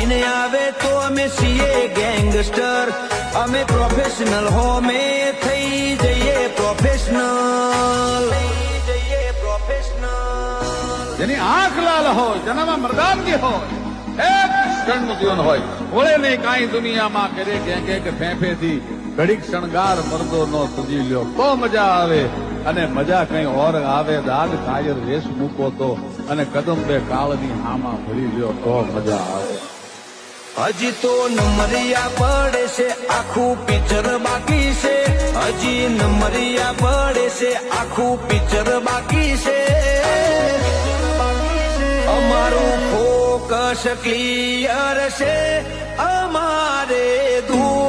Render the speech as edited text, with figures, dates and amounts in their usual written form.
લઈને આવે તો અમે છીએ ગેંગસ્ટર, અમે પ્રોફેશનલ હોમે થઈ જઈએ પ્રોફેશનલ, જેની આંખ લાલ હોય, જેનામાં મર્દાનગી હોય, એક ક્ષણનું જીવન હોય, ઓળે નહીં કાંઈ દુનિયામાં કરે કે ફેંફેથી ઘડીક શણગાર મરદો નો સજી લ્યો તો મજા આવે, અને મજા કઈ ઓર આવે દાદ કાયર વેશ મૂકો તો, અને કદમ બે કાળની હામાં ભરી લ્યો તો મજા આવે. હજી તો નમરિયા પડે છે, આખું પિક્ચર બાકી છે, હજી નમરિયા પડે છે, આખું પિક્ચર બાકી છે. અમારું ફોકસ ક્લિયર છે, અમારે દૂર